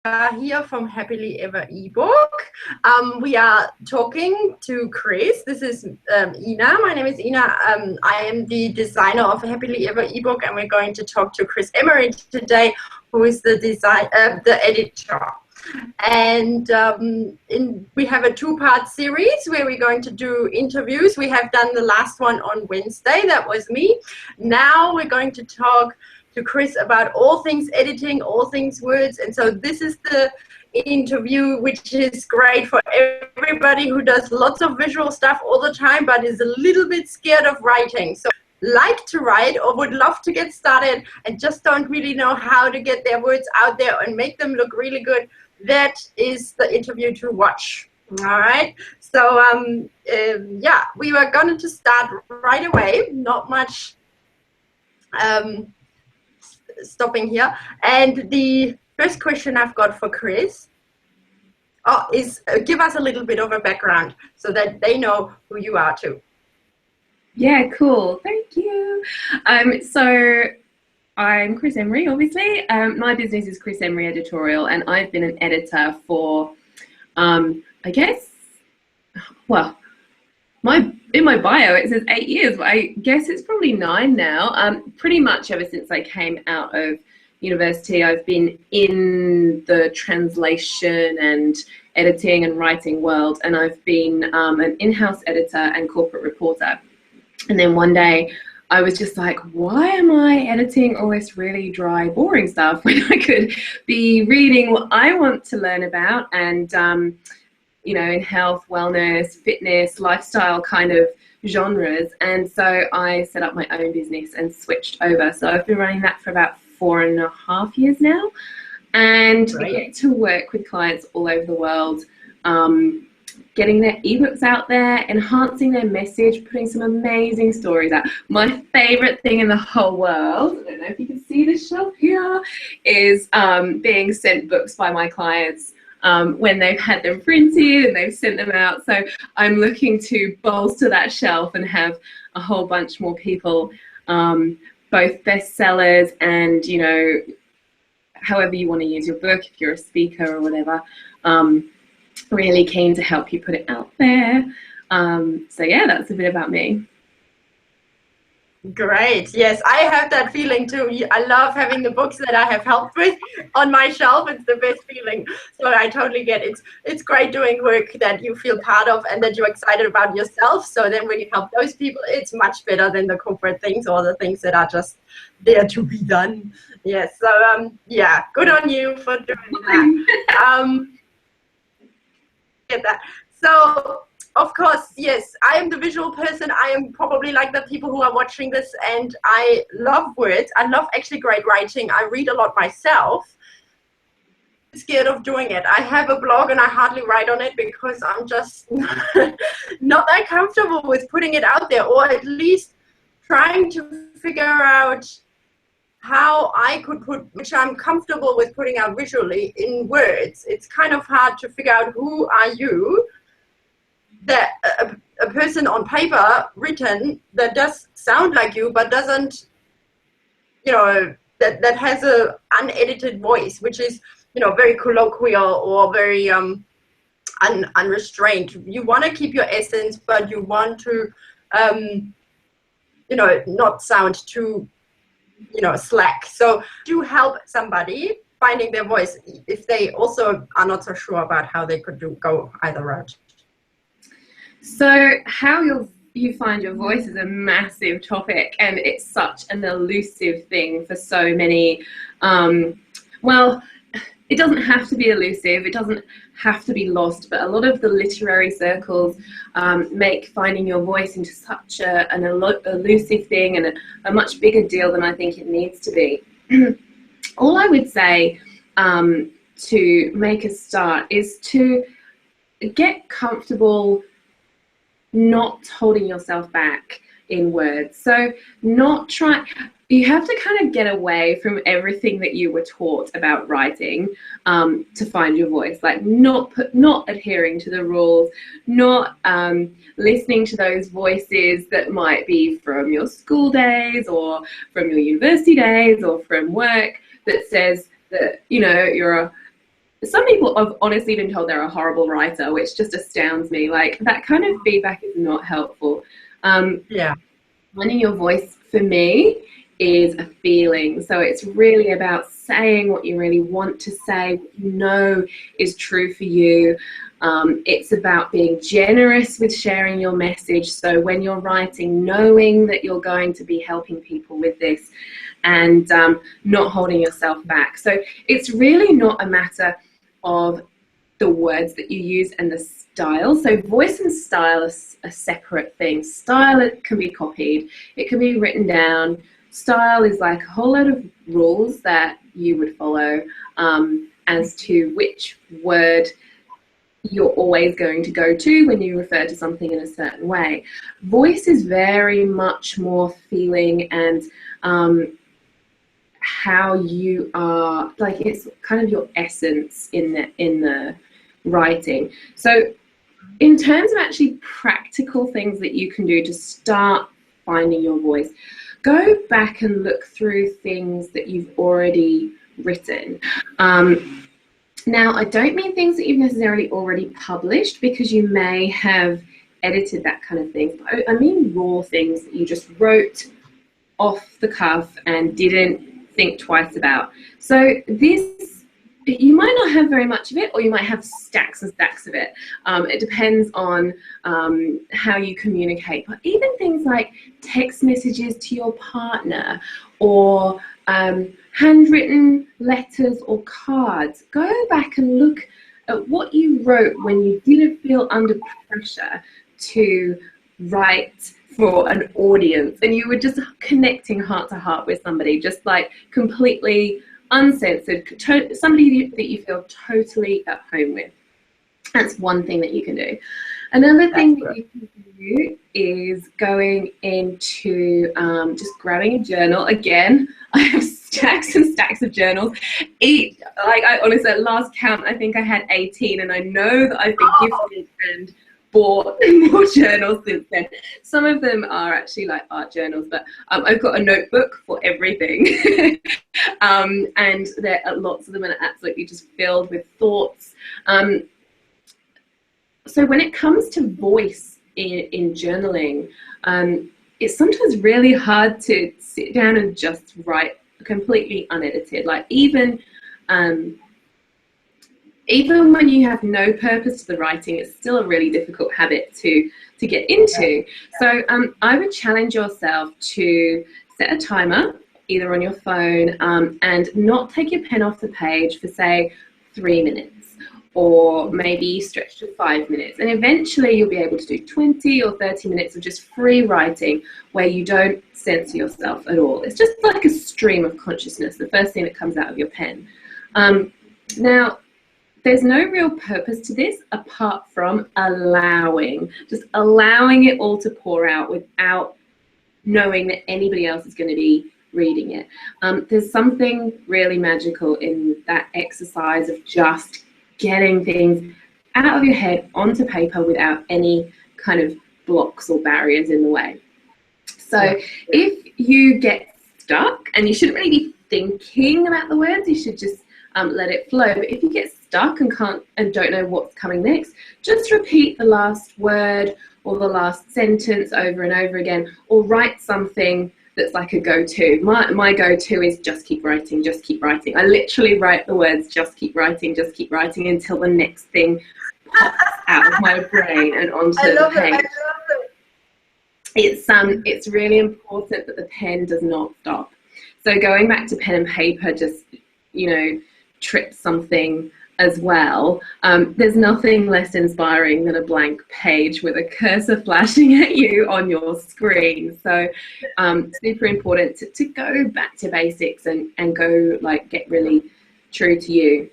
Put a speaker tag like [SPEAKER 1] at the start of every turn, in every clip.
[SPEAKER 1] are here from Happily Ever Ebook. We are talking to Kris. This is Ina. My name is Ina. I am the designer of Happily Ever Ebook, and we're going to talk to Kris Emery today, who is the editor. And we have a two-part series where we're going to do interviews. We have done the last one on Wednesday. That was me. Now we're going to talk to Kris about all things editing, all things words. And so this is the interview, which is great for everybody who does lots of visual stuff all the time, but is a little bit scared of writing. So like to write or would love to get started and just don't really know how to get their words out there and make them look really good, that is the interview to watch. All right. So yeah, we were going to start right away. Not much stopping here. And the first question I've got for Kris is give us a little bit of a background so that they know who you are too.
[SPEAKER 2] Yeah, cool. Thank you. So I'm Kris Emery, obviously. My business is Kris Emery Editorial, and I've been an editor for, I guess, well, in my bio it says 8 years, but I guess it's probably 9 now. Pretty much ever since I came out of university, I've been in the translation and editing and writing world, and I've been an in-house editor and corporate reporter. And then one day I was just like, why am I editing all this really dry, boring stuff when I could be reading what I want to learn about and you know, in health, wellness, fitness, lifestyle kind of genres. And so I set up my own business and switched over. So I've been running that for about 4.5 years now. And I get to work with clients all over the world, getting their ebooks out there, enhancing their message, putting some amazing stories out. My favorite thing in the whole world, I don't know if you can see this shelf here, is being sent books by my clients when they've had them printed and they've sent them out. So I'm looking to bolster that shelf and have a whole bunch more people, both bestsellers and, you know, however you want to use your book, if you're a speaker or whatever, really keen to help you put it out there. So yeah, that's a bit about me.
[SPEAKER 1] Great. Yes, I have that feeling too. I love having the books that I have helped with on my shelf. It's the best feeling. So I totally get it. It's great doing work that you feel part of and that you're excited about yourself. So then when you help those people, it's much better than the corporate things or the things that are just there to be done. Yes. So yeah, good on you for doing that. Get that. So of course, yes, I am the visual person. I am probably like the people who are watching this, and I love words. I love actually great writing. I read a lot myself. I'm scared of doing it. I have a blog and I hardly write on it because I'm just not that comfortable with putting it out there, or at least trying to figure out how I could put, which I'm comfortable with putting out visually in words. It's kind of hard to figure out who are you, that a person on paper written that does sound like you but doesn't, you know, that has a unedited voice, which is, you know, very colloquial or very unrestrained. You want to keep your essence, but you want to you know, not sound too, you know, slack. So do help somebody finding their voice if they also are not so sure about how they could go either route.
[SPEAKER 2] So how you find your voice is a massive topic, and it's such an elusive thing for so many. Well, it doesn't have to be elusive, it doesn't have to be lost, but a lot of the literary circles make finding your voice into such an elusive thing and a much bigger deal than I think it needs to be. All I would say to make a start is to get comfortable not holding yourself back in words. So you have to kind of get away from everything that you were taught about writing to find your voice, like not adhering to the rules, not listening to those voices that might be from your school days or from your university days or from work that says that, you know, you're some people have honestly been told they're a horrible writer, which just astounds me. Like, that kind of feedback is not helpful.
[SPEAKER 1] Yeah.
[SPEAKER 2] Finding your voice for me is a feeling. So it's really about saying what you really want to say, what you know is true for you. It's about being generous with sharing your message. So when you're writing, knowing that you're going to be helping people with this, and not holding yourself back. So it's really not a matter of the words that you use and the style. So voice and style are separate things. Style, it can be copied, it can be written down. Style is like a whole lot of rules that you would follow as to which word you're always going to go to when you refer to something in a certain way. Voice is very much more feeling and how you are, like, it's kind of your essence in the writing. So in terms of actually practical things that you can do to start finding your voice, go back and look through things that you've already written. Now, I don't mean things that you've necessarily already published, because you may have edited that kind of thing. I mean raw things that you just wrote off the cuff and didn't think twice about. So this, you might not have very much of it, or you might have stacks and stacks of it. It depends on how you communicate. But even things like text messages to your partner, or handwritten letters or cards, go back and look at what you wrote when you didn't feel under pressure to write for an audience, and you were just connecting heart to heart with somebody, just like completely uncensored, somebody that you feel totally at home with. That's one thing that you can do. Another thing that you can do is going into just grabbing a journal. Again, I have stacks and stacks of journals. I honestly, at last count, I think I had 18, and I know that I've been gifted and bought more journals since then. Some of them are actually like art journals, but I've got a notebook for everything. And there are lots of them are absolutely just filled with thoughts. So when it comes to voice in journaling, it's sometimes really hard to sit down and just write completely unedited. Like even when you have no purpose to the writing, it's still a really difficult habit to get into. So I would challenge yourself to set a timer, either on your phone, and not take your pen off the page for, say, 3 minutes, or maybe stretch to 5 minutes. And eventually you'll be able to do 20 or 30 minutes of just free writing where you don't censor yourself at all. It's just like a stream of consciousness, the first thing that comes out of your pen. Now, there's no real purpose to this apart from just allowing it all to pour out without knowing that anybody else is going to be reading it. There's something really magical in that exercise of just getting things out of your head onto paper without any kind of blocks or barriers in the way. So if you get stuck, and you shouldn't really be thinking about the words, you should just let it flow. But if you get stuck and don't know what's coming next, just repeat the last word or the last sentence over and over again, or write something that's like a go-to. My go-to is just keep writing, just keep writing. I literally write the words just keep writing until the next thing pops out of my brain and onto the page. I love it. It's really important that the pen does not stop. So going back to pen and paper just, trips something as well. There's nothing less inspiring than a blank page with a cursor flashing at you on your screen. So super important to go back to basics and go get really true to you.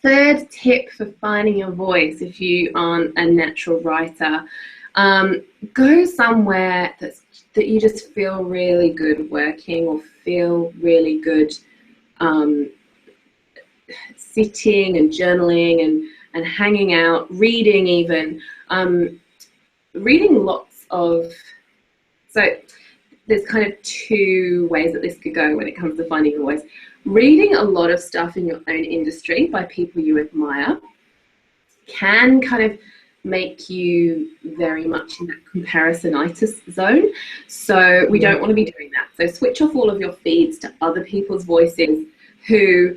[SPEAKER 2] Third tip for finding your voice, if you aren't a natural writer, go somewhere that you just feel really good working, or feel really good sitting and journaling and hanging out, reading even. Reading lots of... So there's kind of two ways that this could go when it comes to finding your voice. Reading a lot of stuff in your own industry by people you admire can kind of make you very much in that comparisonitis zone. So we don't want to be doing that. So switch off all of your feeds to other people's voices who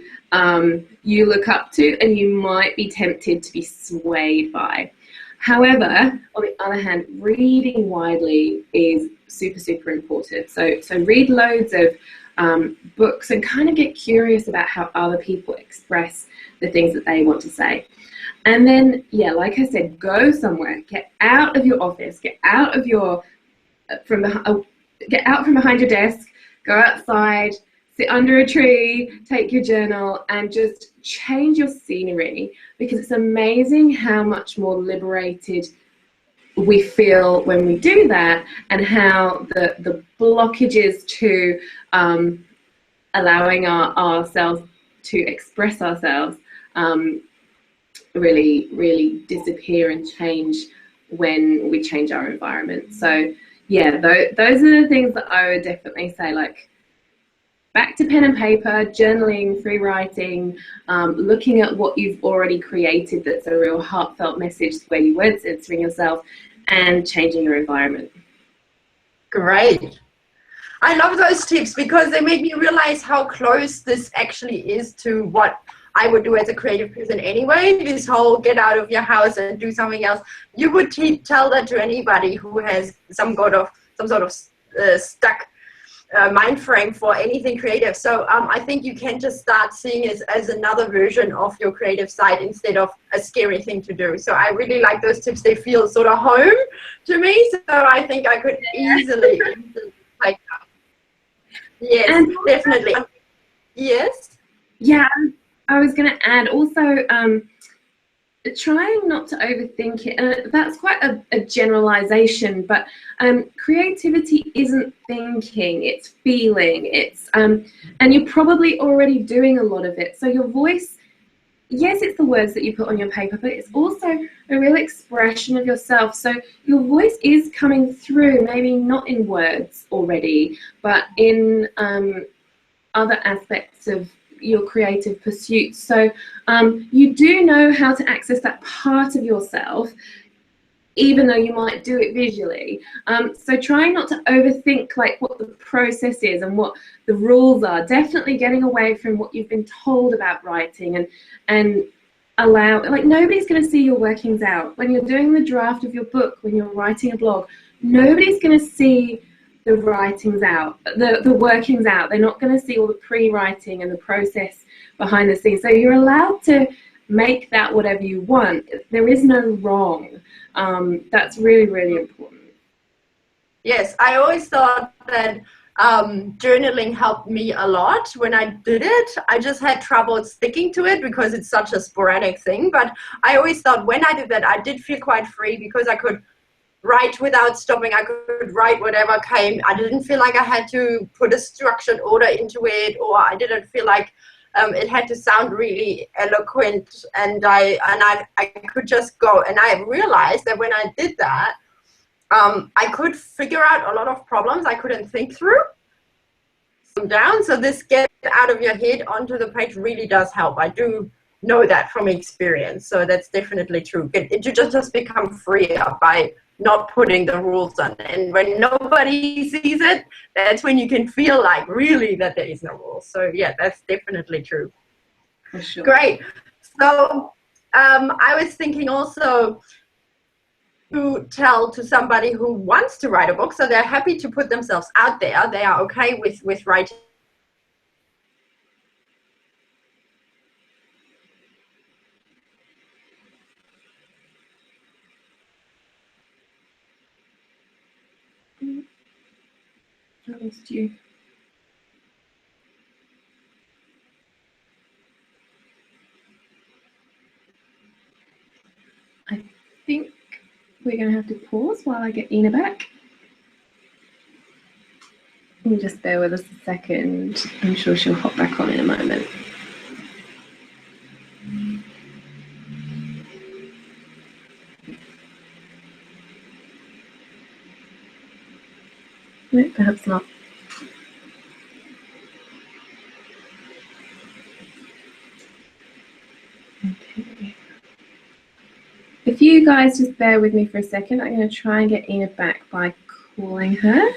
[SPEAKER 2] you look up to and you might be tempted to be swayed by. However, on the other hand, reading widely is super, super important. So read loads of books and kind of get curious about how other people express the things that they want to say. And then, yeah, like I said, go somewhere, get out of your office, get out from behind your desk, go outside, sit under a tree, take your journal, and just change your scenery, because it's amazing how much more liberated we feel when we do that, and how the blockages to allowing ourselves to express ourselves really, really disappear and change when we change our environment. So yeah, those are the things that I would definitely say, like, back to pen and paper, journaling, free writing, looking at what you've already created that's a real heartfelt message, where you weren't censoring yourself, and changing your environment.
[SPEAKER 1] Great. I love those tips because they make me realize how close this actually is to what I would do as a creative person anyway. This whole get out of your house and do something else. You would tell that to anybody who has some sort of stuck mind frame for anything creative. So I think you can just start seeing it as another version of your creative side instead of a scary thing to do. So I really like those tips. They feel sort of home to me. So I think I could easily take that. Yes, and definitely. Yes.
[SPEAKER 2] Yeah, I was going to add also, trying not to overthink it. That's quite a generalization, but creativity isn't thinking, it's feeling. It's and you're probably already doing a lot of it. So your voice, yes, it's the words that you put on your paper, but it's also a real expression of yourself. So your voice is coming through, maybe not in words already, but in other aspects of your creative pursuits. So you do know how to access that part of yourself, even though you might do it visually. So trying not to overthink like what the process is and what the rules are. Definitely getting away from what you've been told about writing, and allow, like, nobody's going to see your workings out. When you're doing the draft of your book, when you're writing a blog, nobody's going to see the writings out, the workings out. They're not going to see all the pre-writing and the process behind the scenes. So you're allowed to make that whatever you want. There is no wrong. That's really, really important.
[SPEAKER 1] Yes, I always thought that journaling helped me a lot when I did it. I just had trouble sticking to it because it's such a sporadic thing. But I always thought when I did that, I did feel quite free because I could write without stopping. I could write whatever came. I didn't feel like I had to put a structured order into it, or I didn't feel like it had to sound really eloquent, and I could just go. And I realized that when I did that, I could figure out a lot of problems I couldn't think through down. So this get out of your head onto the page really does help. I do know that from experience. So that's definitely true. You just become freer by not putting the rules on. And when nobody sees it, that's when you can feel like really that there is no rules. So yeah, that's definitely true.
[SPEAKER 2] For sure.
[SPEAKER 1] Great. So I was thinking also to tell to somebody who wants to write a book, so they're happy to put themselves out there. They are okay with writing.
[SPEAKER 2] I lost you. I think we're going to have to pause while I get Ina back. You just bear with us a second. I'm sure she'll hop back on in a moment. No, perhaps not. Okay. If you guys just bear with me for a second, I'm going to try and get Ina back by calling her.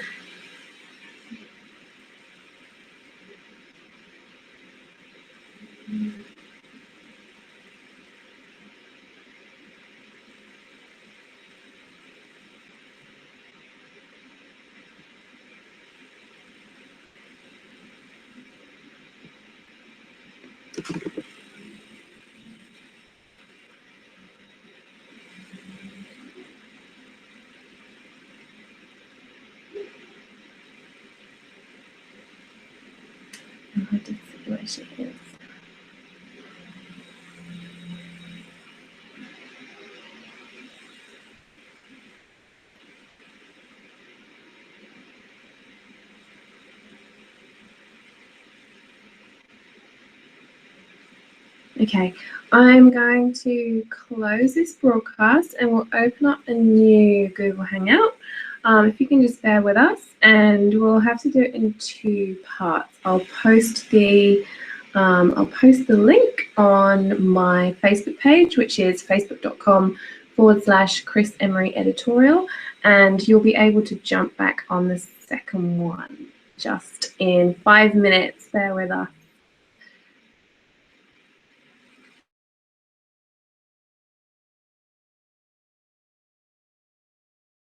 [SPEAKER 2] I did see where she is. Okay, I'm going to close this broadcast and we'll open up a new Google Hangout. If you can just bear with us, and we'll have to do it in 2 parts. I'll post the link on my Facebook page, which is facebook.com/Kris Emery Editorial, and you'll be able to jump back on the second one just in 5 minutes. Bear with us.